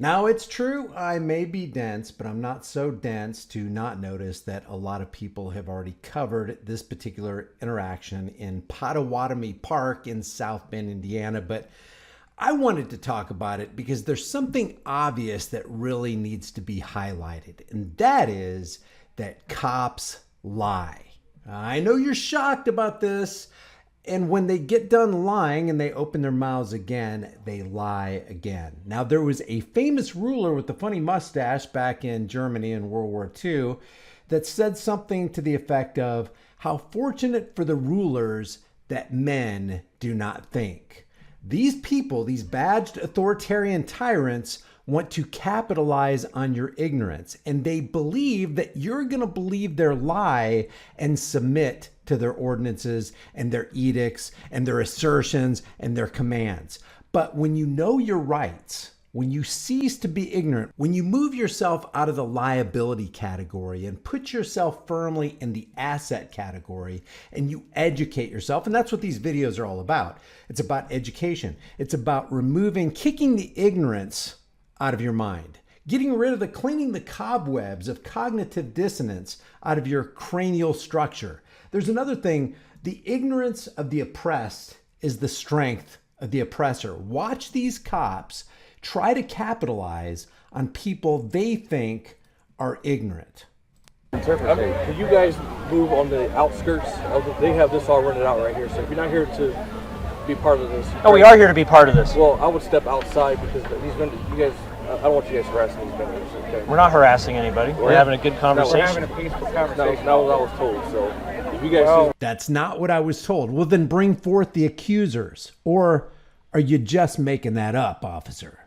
Now, it's true, I may be dense, but I'm not so dense to not notice that a lot of people have already covered this particular interaction in Potawatomi Park in South Bend, Indiana. But I wanted to talk about it because there's something obvious that really needs to be highlighted, and that is that cops lie. I know you're shocked about this. And when they get done lying and they open their mouths again, they lie again. Now, there was a famous ruler with the funny mustache back in Germany in World War II that said something to the effect of, "How fortunate for the rulers that men do not think." These people, these badged authoritarian tyrants, want to capitalize on your ignorance, and they believe that you're going to believe their lie and submit to their ordinances and their edicts and their assertions and their commands. But when you know your rights, when you cease to be ignorant, when you move yourself out of the liability category and put yourself firmly in the asset category, and you educate yourself, and that's what these videos are all about. It's about education. It's about kicking the ignorance out of your mind, cleaning the cobwebs of cognitive dissonance out of your cranial structure. There's another thing. The ignorance of the oppressed is the strength of the oppressor. Watch these cops try to capitalize on people they think are ignorant. Can you guys move on the outskirts of they have this all rented out right here, so if you're not here to be part of this. Oh, we are here to be part of this. Well, I would step outside because these vendors, I don't want you guys harassing these vendors, okay? We're not harassing anybody. We're having a good conversation. No, we're having a peaceful conversation. That was what I was told, so if you guys That's not what I was told. Well, then bring forth the accusers. Or are you just making that up, officer?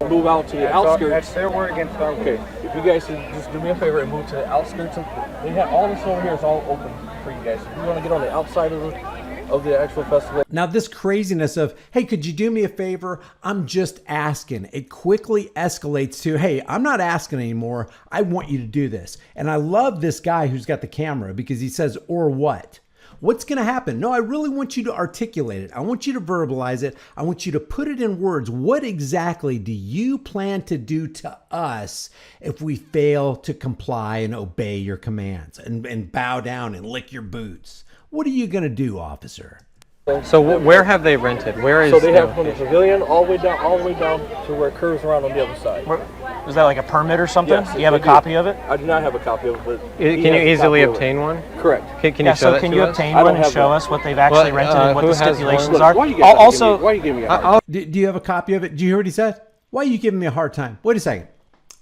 Move out to the outskirts. That's their word against our word. Okay, if you guys should just do me a favor and move to the outskirts they have all this over here is all open for you guys. If you want to get on the outside of the actual festival. Now, this craziness of, hey, could you do me a favor? I'm just asking. It quickly escalates to, hey, I'm not asking anymore. I want you to do this. And I love this guy who's got the camera because he says, or what? What's going to happen? No, I really want you to articulate it. I want you to verbalize it. I want you to put it in words. What exactly do you plan to do to us if we fail to comply and obey your commands and bow down and lick your boots? What are you going to do, officer? So where have they rented? Where is? So they have from the pavilion all the way down to where it curves around on the other side. Is that like a permit or something? Yes, do you have a copy of it? I do not have a copy of it. But Can you easily obtain one? Correct. Can you show that can to you us? obtain one and show us what they've actually rented and what who the has stipulations one? are? Why are you giving me a hard time? Do you have a copy of it? Do you hear what he said? Why are you giving me a hard time? Wait a second.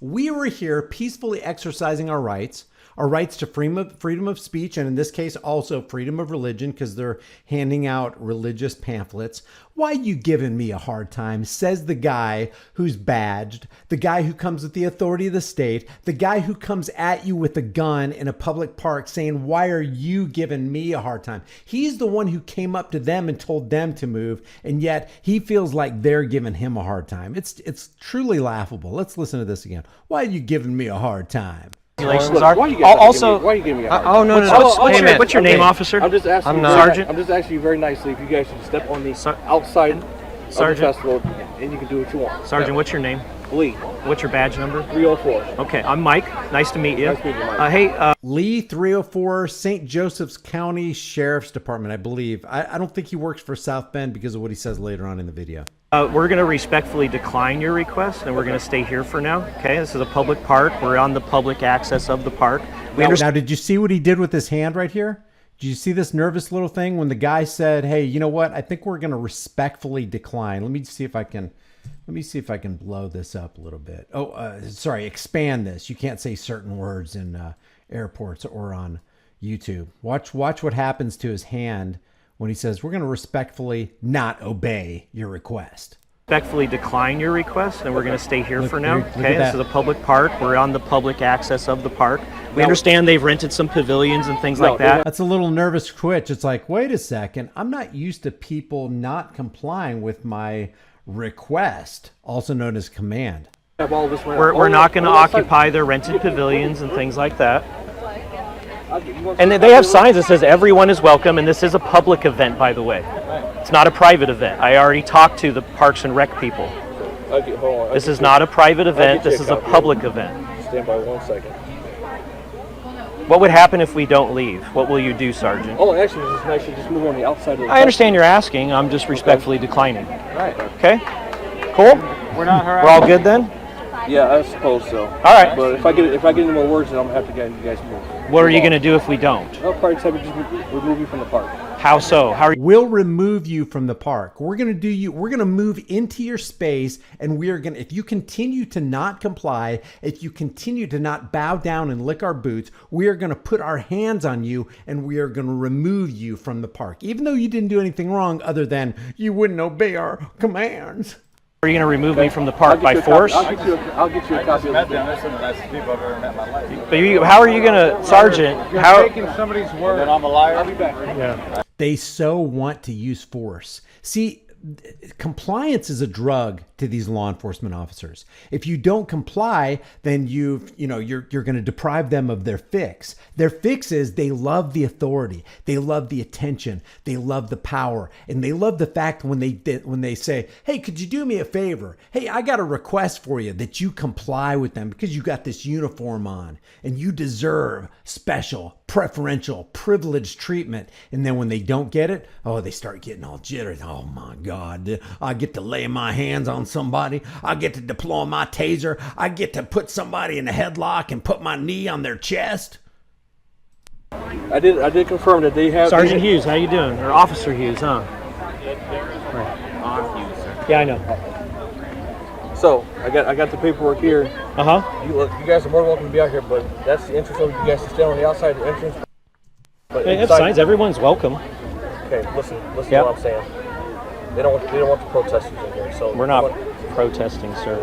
We were here peacefully exercising our rights to freedom of speech, and in this case also freedom of religion, because they're handing out religious pamphlets. Why are you giving me a hard time? Says the guy who's badged, the guy who comes with the authority of the state, the guy who comes at you with a gun in a public park saying, why are you giving me a hard time? He's the one who came up to them and told them to move, and yet he feels like they're giving him a hard time. It's truly laughable. Let's listen to this again. Why are you giving me a hard time? Stipulations are. Why are you giving me a hard time? Oh, no. What's your name, officer? I'm just asking. Sergeant. I'm just asking you very nicely if you guys should step on the outside of the festival, and you can do what you want. Sergeant, what's your name? Lee. What's your badge number? 304. Okay, I'm Mike. Nice to meet you. Nice to meet you, Mike. Lee, 304, St. Joseph's County Sheriff's Department, I believe. I don't think he works for South Bend because of what he says later on in the video. We're going to respectfully decline your request, and we're going to stay here for now. Okay, this is a public park. We're on the public access of the park. Now, did you see what he did with his hand right here? Did you see this nervous little thing when the guy said, hey, you know what? I think we're going to respectfully decline. Let me see if I can blow this up a little bit. Sorry, expand this. You can't say certain words in airports or on YouTube. Watch what happens to his hand when he says, we're going to respectfully not obey your request. Respectfully decline your request, and we're going to stay here for now. Okay, this is a public park. We're on the public access of the park. We understand they've rented some pavilions and things like that. That's a little nervous twitch. It's like, wait a second. I'm not used to people not complying with my request, also known as command. We're not going to occupy their rented pavilions and things like that. And they have signs that says everyone is welcome, and this is a public event, by the way. It's not a private event. I already talked to the Parks and Rec people. Okay, hold on. This is not a private event. get you This a is a copy. public event. Stand by 1 second. What would happen if we don't leave? What will you do, Sergeant? Oh, actually, this is nice. You just move on the outside of the I understand you're asking. I'm just respectfully declining. Right. Okay? Cool? We're not We're all good then? Yeah, I suppose so. All right. But if I get any more words, then I'm gonna have to get you guys move. What are you going to do if we don't? I'll probably just have to just remove you from the park. How so? How are you? We'll remove you from the park. We're going to move into your space, and if you continue to not comply, if you continue to not bow down and lick our boots, we are going to put our hands on you and we are going to remove you from the park. Even though you didn't do anything wrong other than you wouldn't obey our commands. Are you going to remove me from the park by force? I'll get you a copy of Met the them. They're some of the nicest people I've ever met in my life. But how are you going to, Sergeant? Taking somebody's word. Then I'm a liar. I'll be back. Yeah. They so want to use force. See, compliance is a drug to these law enforcement officers. If you don't comply, then you're going to deprive them of their fix. Their fix is they love the authority, they love the attention, they love the power, and they love the fact when they say, "Hey, could you do me a favor? Hey, I got a request for you," that you comply with them because you got this uniform on and you deserve special, preferential, privileged treatment. And then when they don't get it, oh, they start getting all jittery. Oh my God, I get to lay my hands on somebody. I get to deploy my taser. I get to put somebody in a headlock and put my knee on their chest. I did confirm that they have Sergeant Hughes, how you doing? Or Officer Hughes, huh? Yeah, I know. So I got the paperwork here. Uh-huh. You guys are more than welcome to be out here, but that's the entrance. So you guys to stand on the outside of the entrance. But They have inside- signs. Everyone's welcome. Okay, listen Yep. to what I'm saying. They don't want the protesters in here. So We're not protesting, sir.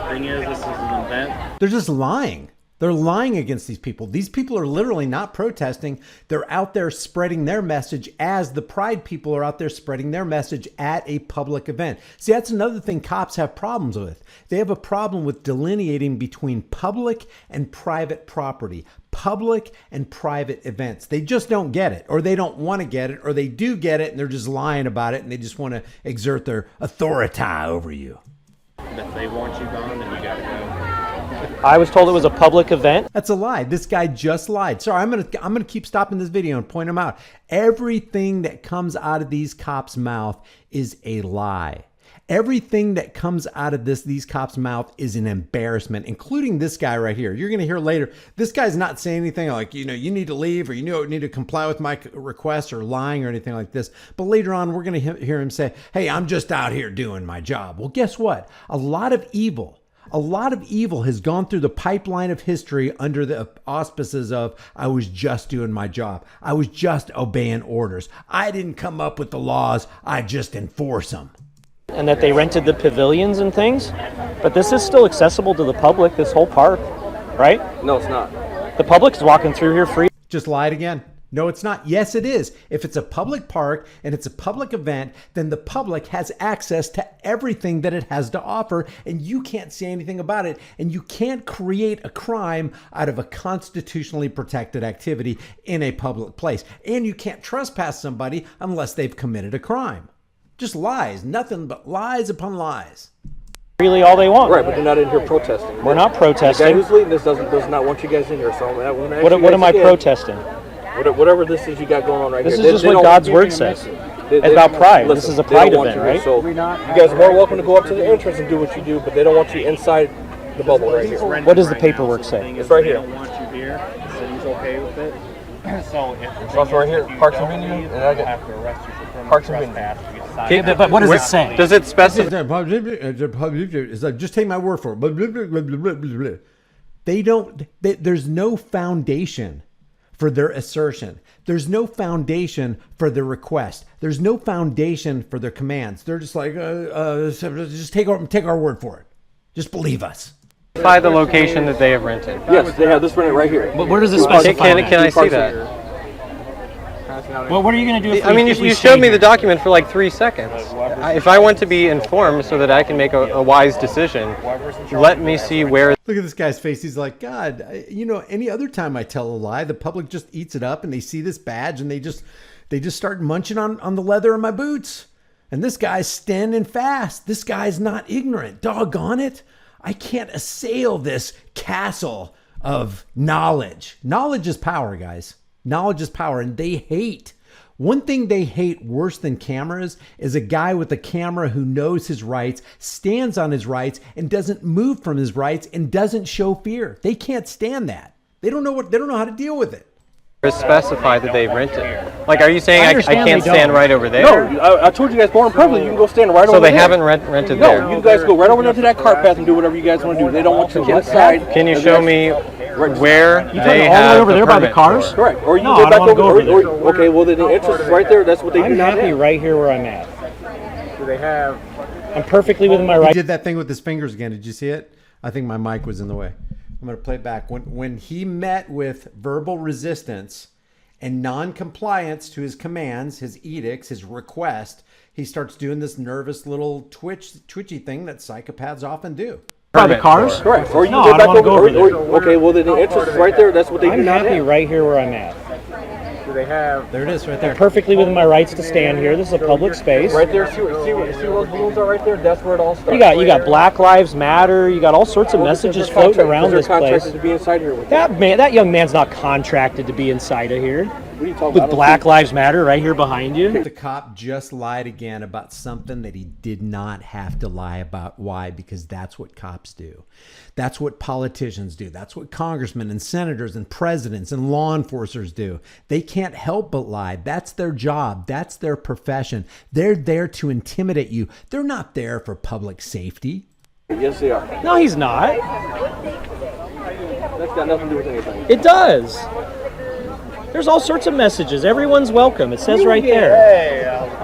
Thing is, this is an event. They're just lying. They're lying against these people. These people are literally not protesting. They're out there spreading their message as the Pride people are out there spreading their message at a public event. See, that's another thing cops have problems with. They have a problem with delineating between public and private property, public and private events. They just don't get it, or they don't want to get it, or they do get it and they're just lying about it and they just want to exert their authority over you. If they want you gone, then you gotta go. I was told it was a public event. That's a lie. This guy just lied. Sorry, I'm gonna keep stopping this video and point him out. Everything that comes out of these cops' mouth is a lie. Everything that comes out of these cops' mouth is an embarrassment, including this guy right here. You're going to hear later, this guy's not saying anything like, you need to leave, or you need to comply with my request, or lying or anything like this. But later on, we're going to hear him say, "Hey, I'm just out here doing my job." Well, guess what? A lot of evil has gone through the pipeline of history under the auspices of, I was just doing my job. I was just obeying orders. I didn't come up with the laws. I just enforce them. And that they rented the pavilions and things. But this is still accessible to the public, this whole park, right? No, it's not. The public's walking through here free. Just lied again. No, it's not. Yes, it is. If it's a public park and it's a public event, then the public has access to everything that it has to offer, and you can't say anything about it, and you can't create a crime out of a constitutionally protected activity in a public place. And you can't trespass somebody unless they've committed a crime. Just lies. Nothing but lies upon lies. Freely all they want. Right, but they're not in here protesting. We're not The guy protesting. who's leading this does not want you guys in here. So What am I protesting? Whatever this is you got going on right This here. is just what God's word says. It's about pride. This is a pride event, right? So you guys are more welcome to go up to the entrance and do what you do, but they don't want you inside the bubble right here. What does the paperwork say? It's right here. They don't want you here. The city's okay with it. So It's also right here, Parks and Venue, and I got have to arrest you for criminal Parks and Venue. trespass. Okay, but what does it say? Does it specify? It's like, just take my word for it. There's no foundation for their assertion. There's no foundation for their request. There's no foundation for their commands. They're just like, just take our word for it. Just believe us. By the location that they have rented. Yes, they have this rented right here. But where does it Can, specify? can I see that? Well, what are you going to do if I mean, if you stay showed me here? the document for like 3 seconds. If I want to be informed so that I can make a wise decision, let me see where. Look at this guy's face. He's like, God, any other time I tell a lie, the public just eats it up and they see this badge and they just start munching on the leather in my boots. And this guy's standing fast. This guy's not ignorant. Doggone it. I can't assail this castle of knowledge. Knowledge is power, guys. Knowledge is power. And they hate. One thing they hate worse than cameras is a guy with a camera who knows his rights, stands on his rights, and doesn't move from his rights and doesn't show fear. They can't stand that. They don't know how to deal with it. Specify that they rent it. Like, are you saying I can't stand right over there? No, I told you guys more privilege. You can go stand right over there. So they haven't rented there? No, you guys go right over there to that cart path and do whatever you guys want to do. They don't want you inside. Can you show me where they all have the way over there by the permit cars? for? Correct. Or you No, can I go don't back wanna over go over there. Okay, well then the entrance is right there. That's what they do I'm now. happy right here where I'm at. Do they have? I'm perfectly within my He right. did that thing with his fingers again. Did you see it? I think my mic was in the way. I'm going to play it back. When he met with verbal resistance and non-compliance to his commands, his edicts, his request, he starts doing this nervous little twitchy thing that psychopaths often do. By the cars? Correct. Or you No, can I go don't back wanna over. go over there. Okay, well then the entrance is right there. That's what they do I'm now. happy right here where I'm at. Do they have? There it is right there. Perfectly within my rights to stand here. This is a public space. Right there. See where those balloons are right there? That's where it all starts. You got Black Lives Matter. You got all sorts of messages floating around this They're place. contracted to be inside here with That young man's not contracted to be inside of here. What are you talking With about? Black Lives Matter right here behind you. The cop just lied again about something that he did not have to lie about. Why? Because that's what cops do. That's what politicians do. That's what congressmen and senators and presidents and law enforcers do. They can't help but lie. That's their job. That's their profession. They're there to intimidate you. They're not there for public safety. Yes, they are. No, he's not. That's got nothing to do with anything. It does. There's all sorts of messages. Everyone's welcome. It says right there. Hey, how's it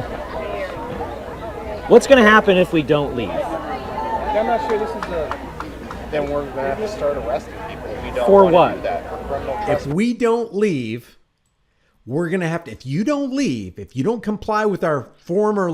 going? What's going to happen if we don't leave? I'm not sure this is a. Then we're gonna have to start arresting people if we don't. For want what? To do that. For criminal If trespass. we don't leave, we're going to have to, if you don't leave, if you don't comply with our former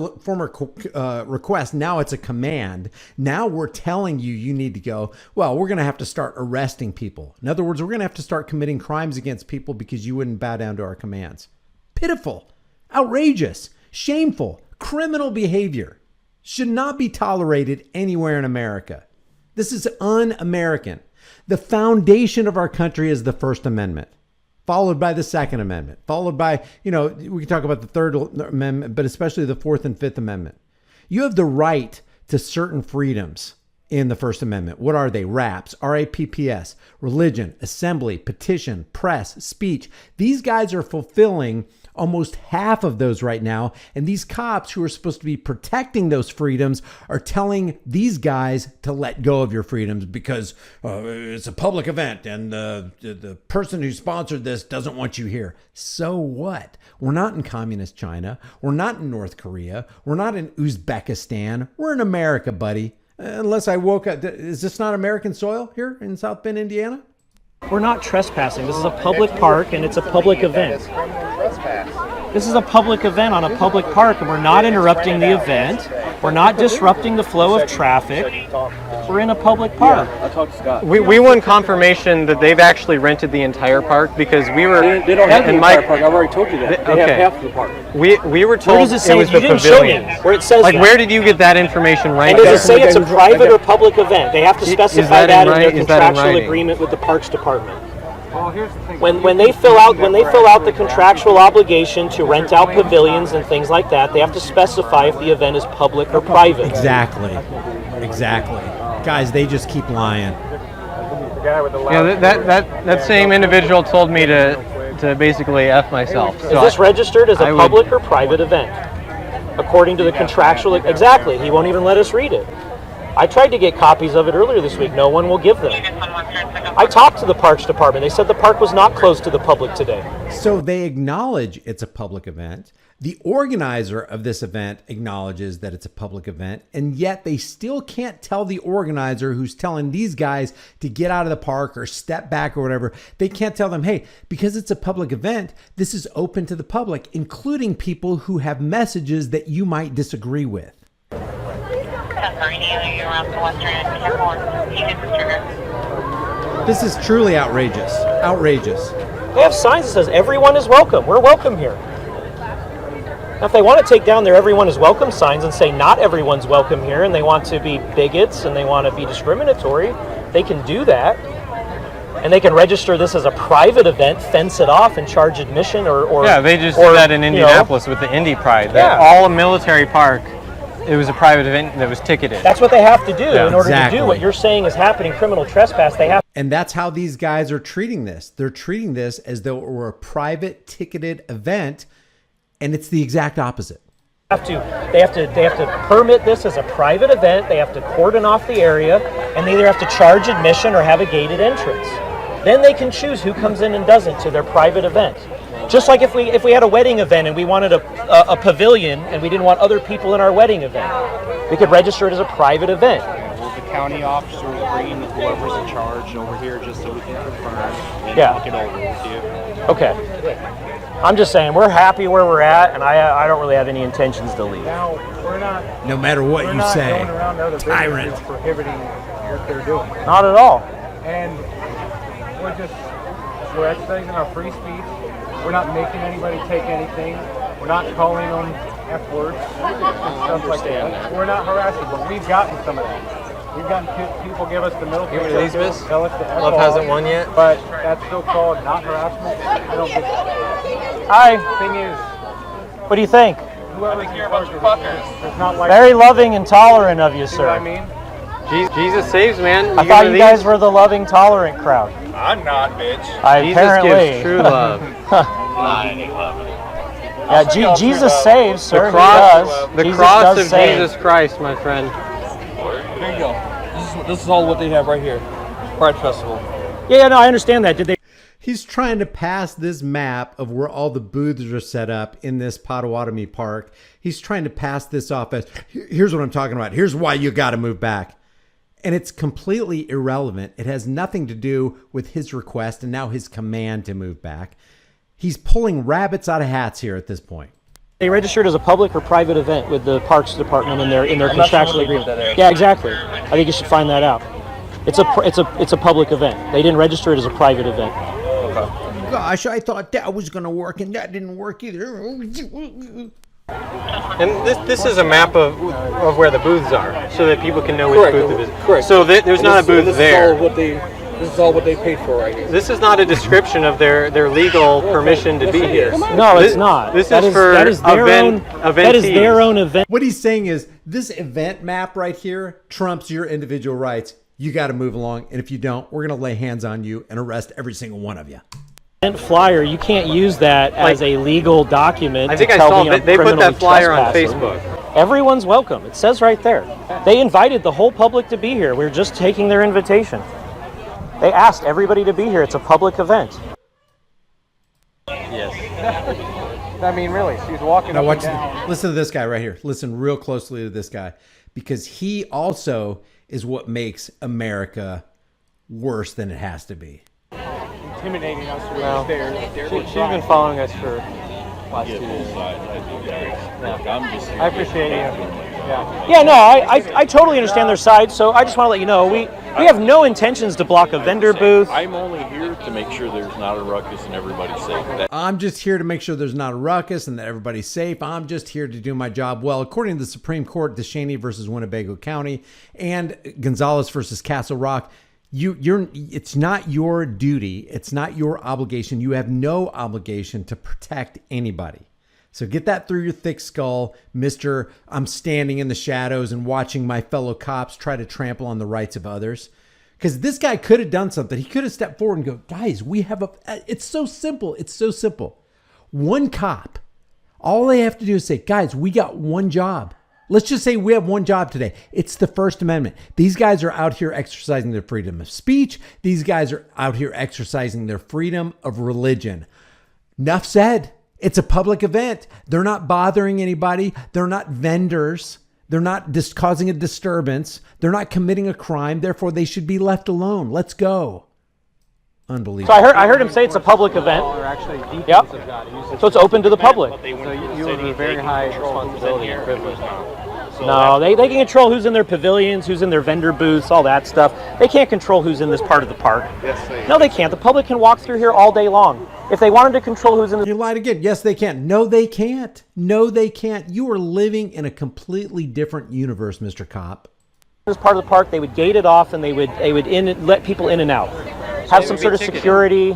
request, now it's a command. Now we're telling you need to go. Well, we're going to have to start arresting people. In other words, we're going to have to start committing crimes against people because you wouldn't bow down to our commands. Pitiful, outrageous, shameful, criminal behavior should not be tolerated anywhere in America. This is un-American. The foundation of our country is the First Amendment, followed by the Second Amendment, followed by, we can talk about the Third Amendment, but especially the Fourth and Fifth Amendment. You have the right to certain freedoms in the First Amendment. What are they? RAPS, R-A-P-P-S, religion, assembly, petition, press, speech. These guys are fulfilling almost half of those right now. And these cops who are supposed to be protecting those freedoms are telling these guys to let go of your freedoms because it's a public event and the person who sponsored this doesn't want you here. So what? We're not in communist China. We're not in North Korea. We're not in Uzbekistan. We're in America, buddy. Unless I woke up. Is this not American soil here in South Bend, Indiana? We're not trespassing. This is a public park and it's a public event. It's criminal trespass. This is a public event on a public park and we're not interrupting the event. We're not disrupting the flow of traffic. We're in a public park. I talked to Scott. We want confirmation that they've actually rented the entire park because we were. They don't have the and entire park. I've already told you that. They have okay. half of the park. We were Where told does it say? it was You the didn't show me pavilion. where it says Like, that. where did you get that information right And does there? it say it's a private or public event? They have to specify that that in in their writing? Is that in contractual writing? agreement with the Parks Department. Well, here's the thing. When they fill out the contractual obligation to rent out pavilions and things like that, they have to specify if the event is public or private. Exactly. Guys, they just keep lying. The guy with the Yeah, that same individual told me to basically F myself. Is this registered as a I would- public or private event? According to the contractual, exactly. He won't even let us read it. I tried to get copies of it earlier this week. No one will give them. I talked to the Parks Department. They said the park was not closed to the public today. So they acknowledge it's a public event. The organizer of this event acknowledges that it's a public event, and yet they still can't tell the organizer who's telling these guys to get out of the park or step back or whatever. They can't tell them, hey, because it's a public event, this is open to the public, including people who have messages that you might disagree with. This is truly outrageous. Outrageous. They have signs that says everyone is welcome. We're welcome here. Now, if they want to take down their everyone is welcome signs and say not everyone's welcome here and they want to be bigots and they want to be discriminatory, they can do that. And they can register this as a private event, fence it off, and charge admission or yeah, they just did that in Indianapolis with the Indy Pride. That all a military park, it was a private event that was ticketed. That's what they have to do in order to do what you're saying is happening, criminal trespass. They have. And that's how these guys are treating this. They're treating this as though it were a private ticketed event, and it's the exact opposite. They have to permit this as a private event. They have to cordon off the area, and they either have to charge admission or have a gated entrance. Then they can choose who comes in and doesn't to their private event. Just like if we had a wedding event and we wanted a pavilion and we didn't want other people in our wedding event, we could register it as a private event. Will the county officer bring whoever's in charge over here just so we can confirm and talk it over with you? Okay. I'm just saying we're happy where we're at, and I don't really have any intentions to leave. Now, we're not. No matter what you say, going around other businesses prohibiting what they're doing. Not at all. And we're exercising our free speech. We're not making anybody take anything. We're not calling them F words and stuff like that. We're not harassing, but we've gotten some of that. We've gotten people give us the middle finger, tell us the F Love hasn't won yet. But that's still called not harassment. I don't get that. Hi. Thing is, What do you think? whoever's in charge of it is not like. Very loving and tolerant of you, See what I sir. mean? Jesus saves, man. I thought you guys were the loving, tolerant crowd. I'm not, bitch. Jesus Apparently. gives true love. Yeah, Jesus saves, sir. The cross, He does. the Jesus cross does of save. Jesus Christ, my friend. There you go. This is all what they have right here. Pride Festival. Yeah, no, I understand that. Did they? he's trying to pass this map of where all the booths are set up in this Potawatomi Park. He's trying to pass this off as, here's what I'm talking about. Here's why you got to move back. And it's completely irrelevant. It has nothing to do with his request and now his command to move back. He's pulling rabbits out of hats here at this point. They registered as a public or private event with the Parks Department in their contractual agreement. Yeah, exactly. I think you should find that out. It's a public event. They didn't register it as a private event. Gosh, I thought that was going to work, and that didn't work either. And this is a map of where the booths are, so that people can know which booth it is. Correct. So there's not a booth there. This is all what they paid for right here. This is not a description of their legal permission to be here. No, it's not. This That is for that is their event. own. That is their own event. What he's saying is this event map right here trumps your individual rights. You got to move along, and if you don't, we're going to lay hands on you and arrest every single one of you. Event flyer. You can't use that as a legal document. I think to I tell saw me that I'm they put that criminally flyer on trespassing. Facebook. Everyone's welcome. It says right there. They invited the whole public to be here. We're just taking their invitation. They asked everybody to be here. It's a public event. Yes. I mean, really, she's walking Now up watch. and down. Listen to this guy right here. Listen real closely to this guy, because he also is what makes America worse than it has to be. Intimidating us with Well, stairs. She's been following us for last 2 years. I appreciate you. Yeah, no, I totally understand their side. So I just want to let you know we have no intentions to block a vendor booth. I'm only here to make sure there's not a ruckus and everybody's safe. I'm just here to make sure there's not a ruckus and that everybody's safe. I'm just here to do my job well. According to the Supreme Court, DeShaney versus Winnebago County and Gonzalez versus Castle Rock, it's not your duty. It's not your obligation. You have no obligation to protect anybody. So get that through your thick skull, Mr. I'm standing in the shadows and watching my fellow cops try to trample on the rights of others. Because this guy could have done something. He could have stepped forward and go, guys, we have it's so simple. It's so simple. One cop, all they have to do is say, guys, we got one job. Let's just say we have one job today. It's the First Amendment. These guys are out here exercising their freedom of speech. These guys are out here exercising their freedom of religion. Enough said. It's a public event. They're not bothering anybody. They're not vendors. They're not causing a disturbance. They're not committing a crime. Therefore, they should be left alone. Let's go. Unbelievable. So I heard him say it's a public event. Yep. So it's open to the public. So you have a very high responsibility and privilege. No, they can control who's in their pavilions, who's in their vendor booths, all that stuff. They can't control who's in this part of the park. No, they can't. The public can walk through here all day long. If they wanted to control who's in the... You lied again. Yes, they can. No, they can't. No, they can't. You are living in a completely different universe, Mr. Cop. This part of the park, they would gate it off and they would let people in and out. Have some sort of security.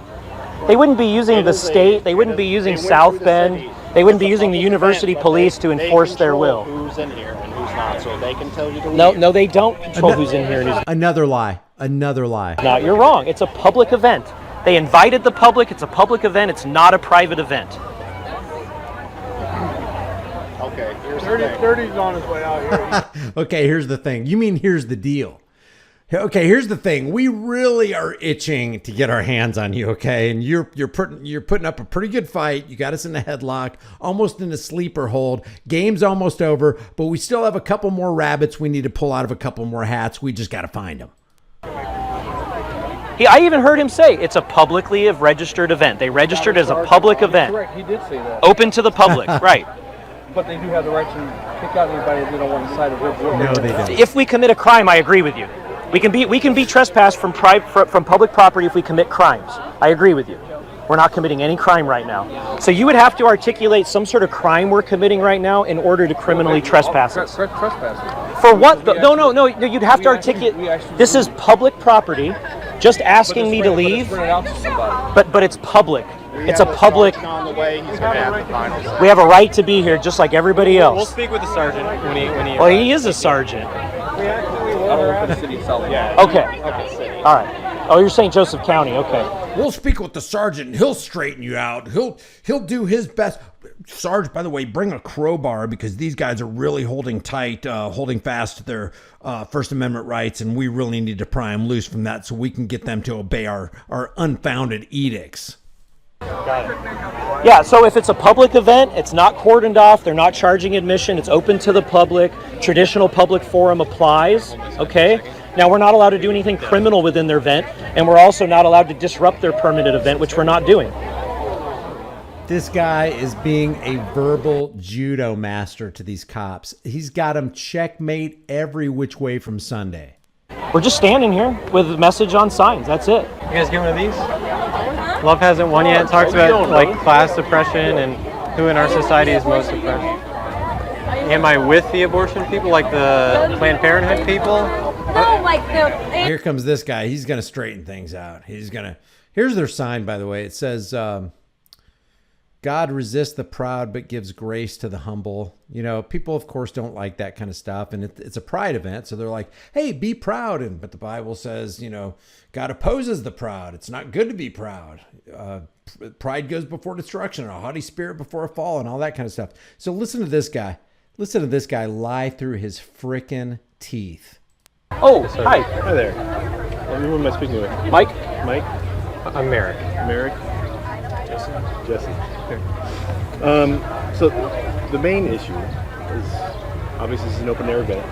They wouldn't be using the state. They wouldn't be using South Bend. They wouldn't be using the university police to enforce their will. Who's in here and who's not, so they can tell you to leave. No, they don't control who's in here and who's... Another lie. Another lie. No, you're wrong. It's a public event. They invited the public. It's a public event. It's not a private event. Okay, here's 30's on his way out here. Okay, here's the thing. You mean here's the deal. Okay, here's the thing. We really are itching to get our hands on you, okay? And you're putting up a pretty good fight. You got us in a headlock, almost in a sleeper hold. Game's almost over, but we still have a couple more rabbits we need to pull out of a couple more hats. We just got to find them. I even heard him say it's a publicly registered event. They registered as a public event. Correct, he did say that. Open to the public, right. But they do have the right to kick out anybody that they don't want inside of their building. No, they don't. If we commit a crime, I agree with you. We can be trespassed from public property if we commit crimes. I agree with you. We're not committing any crime right now. So you would have to articulate some sort of crime we're committing right now in order to criminally trespass us. Trespassing. For what? No. You'd have to articulate. This is public property. Just asking me to leave. But it's public. It's a public. on the way. He's going to have the final say. We have a right to be here, just like everybody else. We'll speak with the sergeant when he. Well, he is a sergeant. Yeah. Okay. All right. Oh, you're saying Joseph County. Okay. We'll speak with the sergeant. He'll straighten you out. He'll do his best. Sarge, by the way, bring a crowbar because these guys are really holding tight, holding fast to their First Amendment rights, and we really need to pry them loose from that so we can get them to obey our unfounded edicts. Yeah, so if it's a public event, it's not cordoned off, they're not charging admission, it's open to the public, traditional public forum applies, okay? Now, we're not allowed to do anything criminal within their event, and we're also not allowed to disrupt their permitted event, which we're not doing. This guy is being a verbal judo master to these cops. He's got them checkmate every which way from Sunday. We're just standing here with a message on signs, that's it. You guys get one of these? Love hasn't won yet. It talks about like class suppression and who in our society is most oppressed. Am I with the abortion people, like the Planned Parenthood people? No, like the... Here comes this guy. He's going to straighten things out. Here's their sign, by the way. It says, God resists the proud but gives grace to the humble. You know, people, of course, don't like that kind of stuff. And it's a pride event. So they're like, hey, be proud. But the Bible says, you know, God opposes the proud. It's not good to be proud. Pride goes before destruction, and a haughty spirit before a fall, and all that kind of stuff. So listen to this guy. Listen to this guy lie through his frickin' teeth. Oh, hi. Hi there. Who am I speaking with? Mike? Mike? I'm Merrick. Merrick? Jesse. Okay. So the main issue is obviously this is an open air event.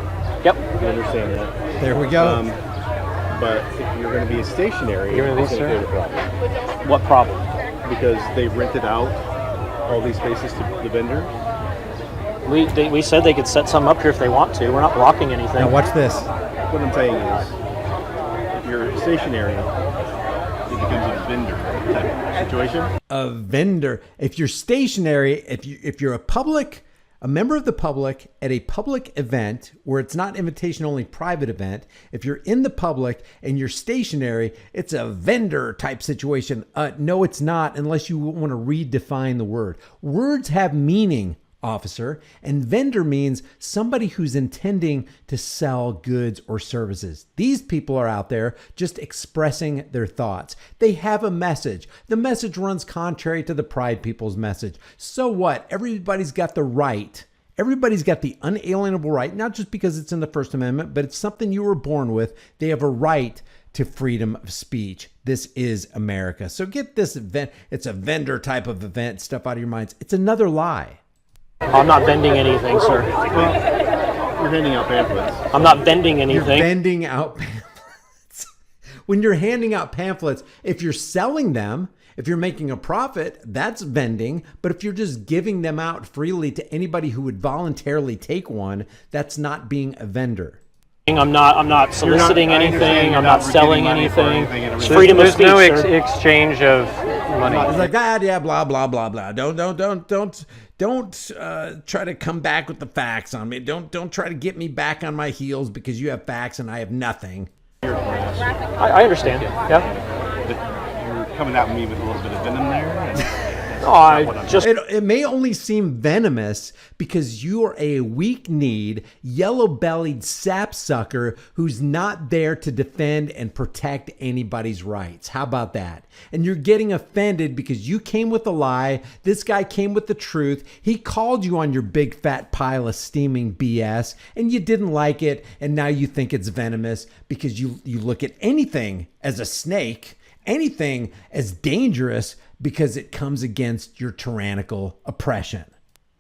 Yep. You understand that. There we go. But if you're going to be a stationary, You're it's gonna going to be create a problem. What problem? Because they rented out all these spaces to the vendors. We said they could set some up here if they want to. We're not blocking anything. Now watch this. What I'm saying is, if you're stationary, it becomes a vendor type situation. A vendor. If you're stationary, if you're a member of the public at a public event where it's not invitation only private event, if you're in the public and you're stationary, it's a vendor type situation. No, it's not, unless you want to redefine the word. Words have meaning, officer, and vendor means somebody who's intending to sell goods or services. These people are out there just expressing their thoughts. They have a message. The message runs contrary to the pride people's message. So what? Everybody's got the right. Everybody's got the unalienable right, not just because it's in the First Amendment, but it's something you were born with. They have a right to freedom of speech. This is America. So get this event. It's a vendor type of event stuff out of your minds. It's another lie. I'm not vending anything, sir. Well, you're handing out pamphlets. I'm not vending anything. You're vending out pamphlets. When you're handing out pamphlets, if you're selling them, if you're making a profit, that's vending. But if you're just giving them out freely to anybody who would voluntarily take one, that's not being a vendor. I'm not soliciting anything. I'm not selling anything. It's freedom of There's speech, no sir. exchange of money. It's like, yeah, blah, blah, blah, blah. Don't try to come back with the facts on me. Don't try to get me back on my heels because you have facts and I have nothing. I understand. Yeah. But you're coming at me with a little bit of venom there. It may only seem venomous because you are a weak-kneed, yellow-bellied sapsucker who's not there to defend and protect anybody's rights. How about that? And you're getting offended because you came with a lie. This guy came with the truth. He called you on your big fat pile of steaming BS and you didn't like it. And now you think it's venomous because you look at anything as a snake, anything as dangerous because it comes against your tyrannical oppression.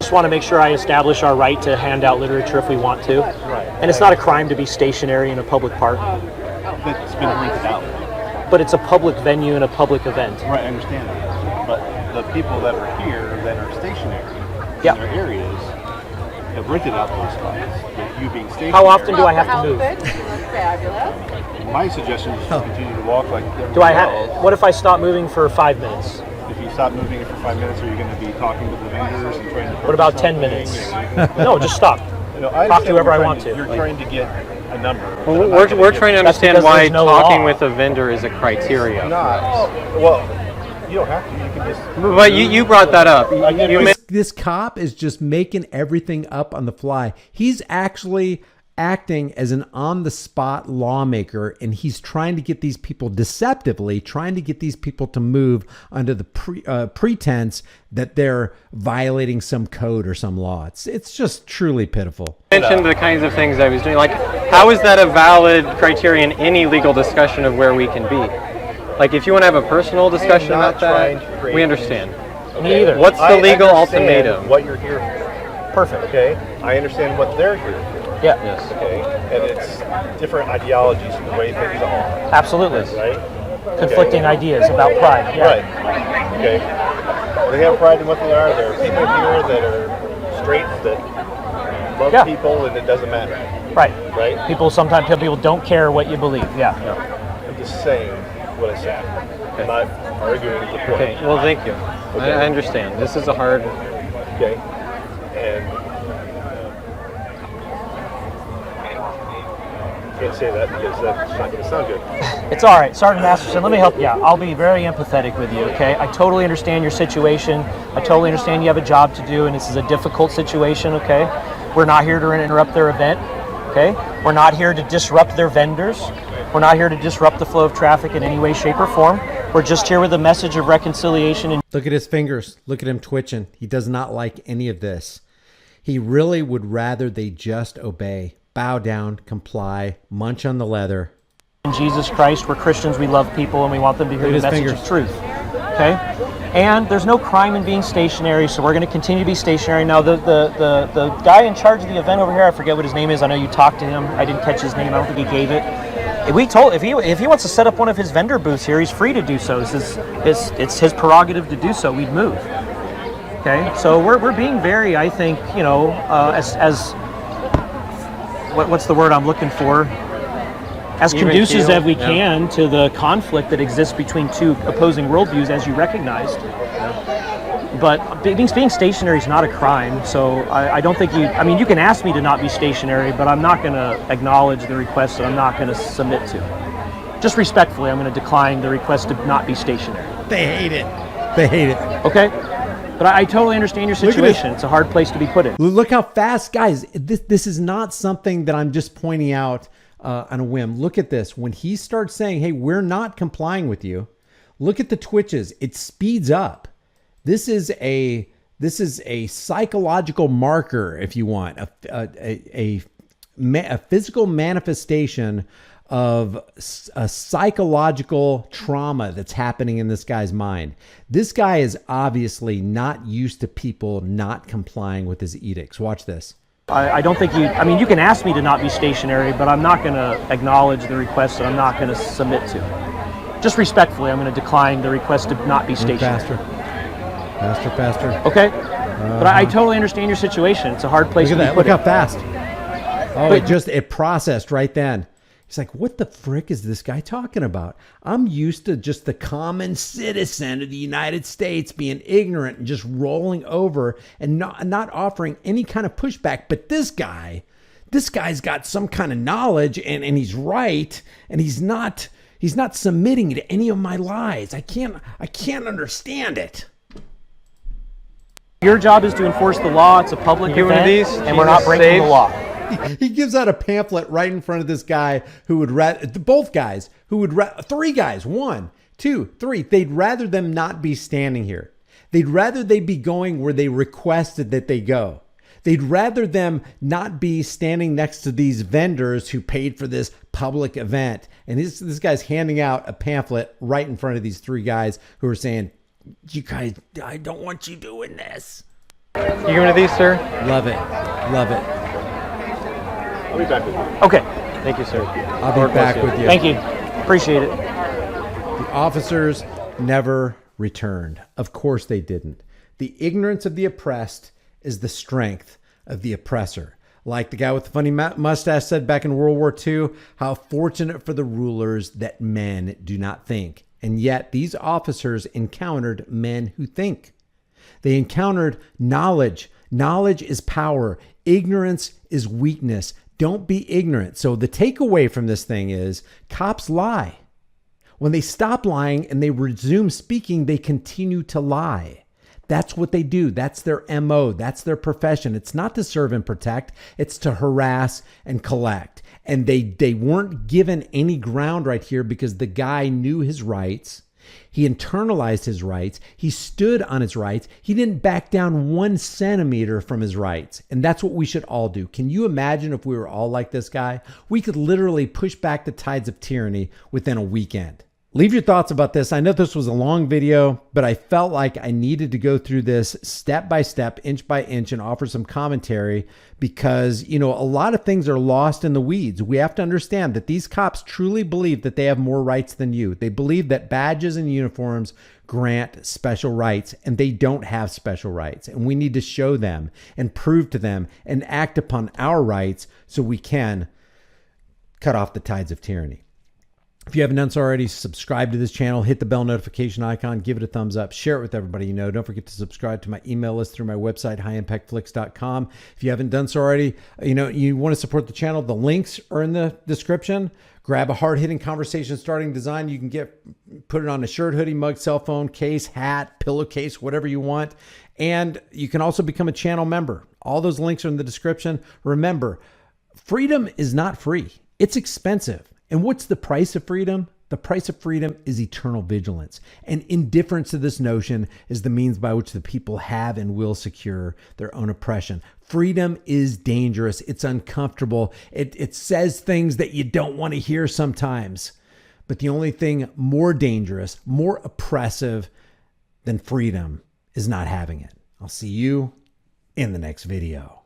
I just want to make sure I establish our right to hand out literature if we want to. Right. And it's not a crime to be stationary in a public park. That's been rented out. But it's a public venue and a public event. Right, I understand that. But the people that are here that are stationary in their areas have rented out those spots. With you being stationary. How often do I have to move? Fabulous. My suggestion is to continue to walk like Do I have? What if I stop moving for 5 minutes? If you stop moving it for 5 minutes, are you going to be talking to the vendors and trying to? What about 10 minutes? No, just stop. Talk to whoever I want to. You're trying to get a number. Well, we're trying to understand why talking with a vendor is a criteria. Well, you don't have to. You can just. But you brought that up. This cop is just making everything up on the fly. He's actually acting as an on-the-spot lawmaker, and he's trying to get these people deceptively, trying to get these people to move under the pretense that they're violating some code or some law. It's just truly pitiful. I mentioned the kinds of things I was doing. Like, how is that a valid criterion in any legal discussion of where we can be? Like, if you want to have a personal discussion about that, we understand. Me either. What's the legal ultimatum? What you're here for. Perfect. Okay? I understand what they're here for. Yeah. Yes. Okay? And it's different ideologies and the way things are. Absolutely. Right? Conflicting ideas about pride. Yeah. Right. Okay. They have pride in what they are. There are people here that are straight, that love people, and it doesn't matter. Right. Right? People don't care what you believe. Yeah. I'm just saying what I said. I'm not arguing the point. Okay, well, thank you. Okay. I understand. This is a hard... Okay. And can't say that because that's not going to sound good. It's all right. Sergeant Masterson, let me help you out. I'll be very empathetic with you, okay? I totally understand your situation. I totally understand you have a job to do, and this is a difficult situation, okay? We're not here to interrupt their event, okay? We're not here to disrupt their vendors. We're not here to disrupt the flow of traffic in any way, shape, or form. We're just here with a message of reconciliation. And look at his fingers. Look at him twitching. He does not like any of this. He really would rather they just obey. Bow down, comply, munch on the leather. In Jesus Christ, we're Christians, we love people, and we want them to hear the message of truth. Okay? And there's no crime in being stationary, so we're going to continue to be stationary. Now, the guy in charge of the event over here, I forget what his name is. I know you talked to him. I didn't catch his name. I don't think he gave it. If he wants to set up one of his vendor booths here, he's free to do so. It's his prerogative to do so. We'd move. Okay? So we're being very, I think, what's the word I'm looking for? As conducive as we can to the conflict that exists between two opposing worldviews, as you recognized. But being stationary is not a crime, so I don't think you can ask me to not be stationary, but I'm not going to acknowledge the request that I'm not going to submit to. Just respectfully, I'm going to decline the request to not be stationary. They hate it. They hate it. Okay? But I totally understand your situation. It's a hard place to be put in. Look how fast, guys. This is not something that I'm just pointing out on a whim. Look at this. When he starts saying, hey, we're not complying with you, look at the twitches. It speeds up. This is a psychological marker, if you want, a physical manifestation of a psychological trauma that's happening in this guy's mind. This guy is obviously not used to people not complying with his edicts. Watch this. I don't think you can ask me to not be stationary, but I'm not going to acknowledge the request that I'm not going to submit to. Just respectfully, I'm going to decline the request to not be stationary. Faster. Okay? But I totally understand your situation. It's a hard place to be put in. Look how fast. Oh, it processed right then. He's like, what the frick is this guy talking about? I'm used to just the common citizen of the United States being ignorant and just rolling over and not offering any kind of pushback. But this guy's got some kind of knowledge and he's right. And he's not submitting to any of my lies. I can't understand it. Your job is to enforce the law. It's a public You event, these, and we're not Jesus breaking the saves. law. He gives out a pamphlet right in front of this guy who would three guys, 1, 2, 3. They'd rather them not be standing here. They'd rather they be going where they requested that they go. They'd rather them not be standing next to these vendors who paid for this public event. And this guy's handing out a pamphlet right in front of these 3 guys who are saying, you guys, I don't want you doing this. You going to these, sir? Love it. Love it. I'll be back with you. Okay. Thank you, sir. I'll be back with you. Thank you. Appreciate it. The officers never returned. Of course they didn't. The ignorance of the oppressed is the strength of the oppressor. Like the guy with the funny mustache said back in World War II, how fortunate for the rulers that men do not think. And yet these officers encountered men who think. They encountered knowledge. Knowledge is power. Ignorance is weakness. Don't be ignorant. So the takeaway from this thing is cops lie. When they stop lying and they resume speaking, they continue to lie. That's what they do. That's their MO. That's their profession. It's not to serve and protect. It's to harass and collect. And they weren't given any ground right here because the guy knew his rights. He internalized his rights. He stood on his rights. He didn't back down 1 centimeter from his rights. And that's what we should all do. Can you imagine if we were all like this guy? We could literally push back the tides of tyranny within a weekend. Leave your thoughts about this. I know this was a long video, but I felt like I needed to go through this step by step, inch by inch, and offer some commentary because, a lot of things are lost in the weeds. We have to understand that these cops truly believe that they have more rights than you. They believe that badges and uniforms grant special rights, and they don't have special rights. And we need to show them and prove to them and act upon our rights so we can cut off the tides of tyranny. If you haven't done so already, subscribe to this channel, hit the bell notification icon, give it a thumbs up, share it with everybody you know. Don't forget to subscribe to my email list through my website, highimpactflix.com. If you haven't done so already, you want to support the channel, the links are in the description. Grab a hard-hitting conversation starting design. You can put it on a shirt, hoodie, mug, cell phone, case, hat, pillowcase, whatever you want. And you can also become a channel member. All those links are in the description. Remember, freedom is not free. It's expensive. And what's the price of freedom? The price of freedom is eternal vigilance. And indifference to this notion is the means by which the people have and will secure their own oppression. Freedom is dangerous. It's uncomfortable. It says things that you don't want to hear sometimes. But the only thing more dangerous, more oppressive than freedom is not having it. I'll see you in the next video.